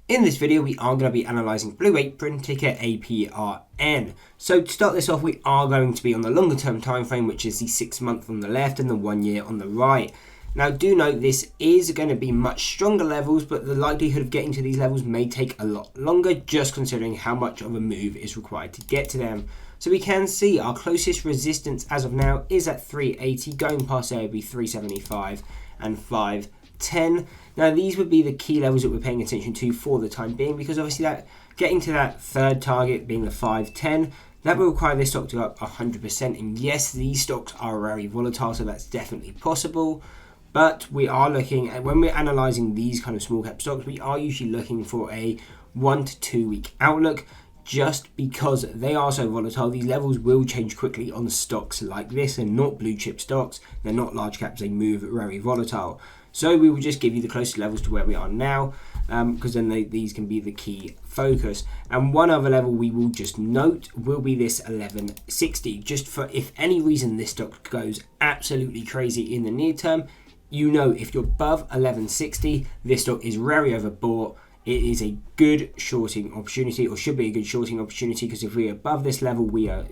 In this video, we are going to be analysing Blue Apron, ticker APRN. So to start this off, we are going to be on the longer term time frame, which is the 6 month on the left and the 1 year on the right. Now do note this is going to be much stronger levels, but the likelihood of getting to these levels may take a lot longer, just considering how much of a move is required to get to them. So we can see our closest resistance as of now is at 380, going past there would be 375 and 510. Now these would be the key levels that we're paying attention to for the time being, because obviously that getting to that third target being the 510, that will require this stock to go up 100%. And yes, these stocks are very volatile, so that's definitely possible. But we are looking at, when we're analysing these kind of small cap stocks, we are usually looking for a 1 to 2 week outlook, just because they are so volatile. These levels will change quickly on stocks like this, and not blue chip stocks. They're not large caps, they move very volatile. So we will just give you the closest levels to where we are now, because then these can be the key focus. And one other level we will just note will be this 1160, just for if any reason this stock goes absolutely crazy in the near term. You know, if you're above 1160, this stock is very overbought. It is a good shorting opportunity, or should be a good shorting opportunity, because if we're above this level, we are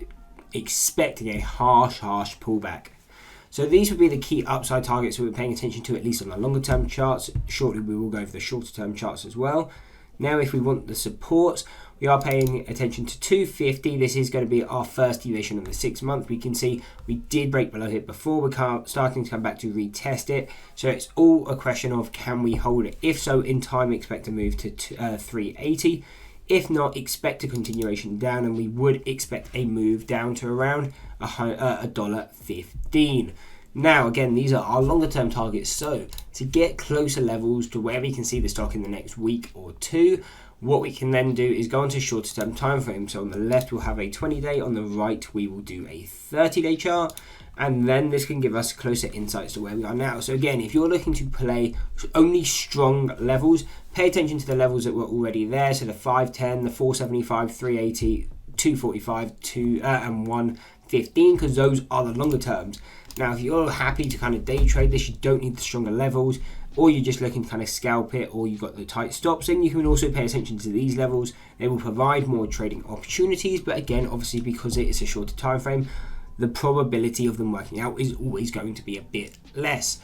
expecting a harsh pullback. So these would be the key upside targets that we're paying attention to, at least on the longer term charts. Shortly we will go over the shorter term charts as well. Now if we want the supports, we are paying attention to 250. This is going to be our first deviation of the 6 month. We can see we did break below it before. We're starting to come back to retest it. So it's all a question of, can we hold it? If so, in time expect to move to 380. If not, expect a continuation down, and we would expect a move down to around $1.15. Now again, these are our longer term targets, so to get closer levels to where we can see the stock in the next week or two, what we can then do is go into shorter term time frame. So on the left we'll have a 20-day, on the right we will do a 30-day chart, and then this can give us closer insights to where we are now. So again, if you're looking to play only strong levels, pay attention to the levels that were already there. So the 510, the 475, 380, 245, and 115, because those are the longer terms. Now if you're happy to kind of day trade this, you don't need the stronger levels, or you're just looking to kind of scalp it, or you've got the tight stops, then you can also pay attention to these levels. They will provide more trading opportunities, but again, obviously because it is a shorter time frame, the probability of them working out is always going to be a bit less.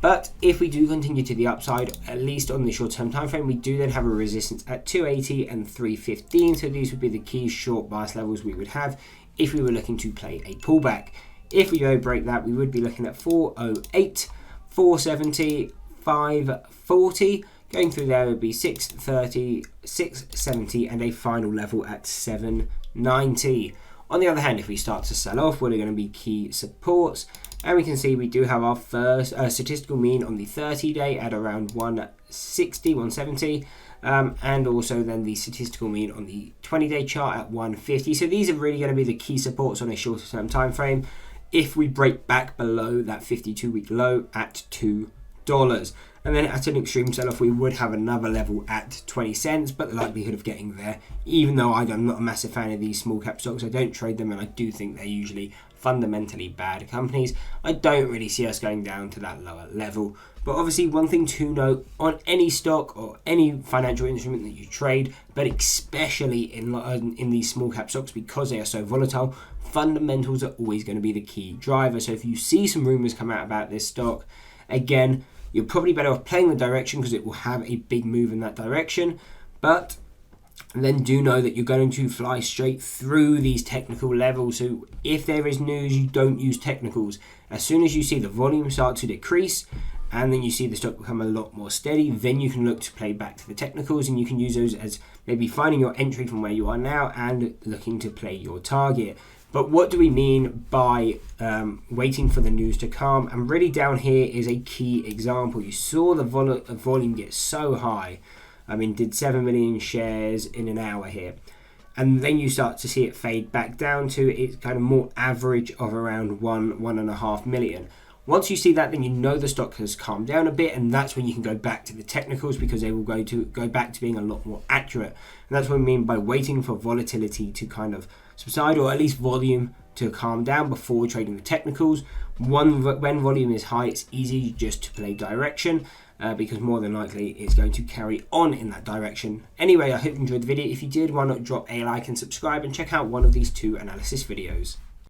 But if we do continue to the upside, at least on the short term time frame, we do then have a resistance at 280 and 315. So these would be the key short bias levels we would have if we were looking to play a pullback. If we go break that, we would be looking at 408, 470, 540. Going through there would be 630, 670, and a final level at 790. On the other hand, if we start to sell off, what are going to be key supports? And we can see we do have our first statistical mean on the 30-day at around 160, 170. And also then the statistical mean on the 20-day chart at 150. So these are really going to be the key supports on a shorter term time frame if we break back below that 52-week low at $2. And then at an extreme sell-off, we would have another level at 20 cents, but the likelihood of getting there, even though I'm not a massive fan of these small cap stocks, I don't trade them, and I do think they're usually fundamentally bad companies, I don't really see us going down to that lower level. But obviously, one thing to note on any stock or any financial instrument that you trade, but especially in these small cap stocks, because they are so volatile, fundamentals are always going to be the key driver. So if you see some rumors come out about this stock, again, you're probably better off playing the direction, because it will have a big move in that direction. But then do know that you're going to fly straight through these technical levels. So if there is news, you don't use technicals. As soon as you see the volume start to decrease, and then you see the stock become a lot more steady, then you can look to play back to the technicals, and you can use those as maybe finding your entry from where you are now and looking to play your target. But what do we mean by waiting for the news to calm? And really down here is a key example. You saw the volume get so high. I mean, did 7 million shares in an hour here. And then you start to see it fade back down to its kind of more average of around 1.5 million. Once you see that, then you know the stock has calmed down a bit, and that's when you can go back to the technicals, because they will go back to being a lot more accurate. And that's what I mean by waiting for volatility to kind of subside, or at least volume to calm down before trading the technicals. When volume is high, it's easy just to play direction because more than likely it's going to carry on in that direction. Anyway, I hope you enjoyed the video. If you did, why not drop a like and subscribe and check out one of these 2 analysis videos.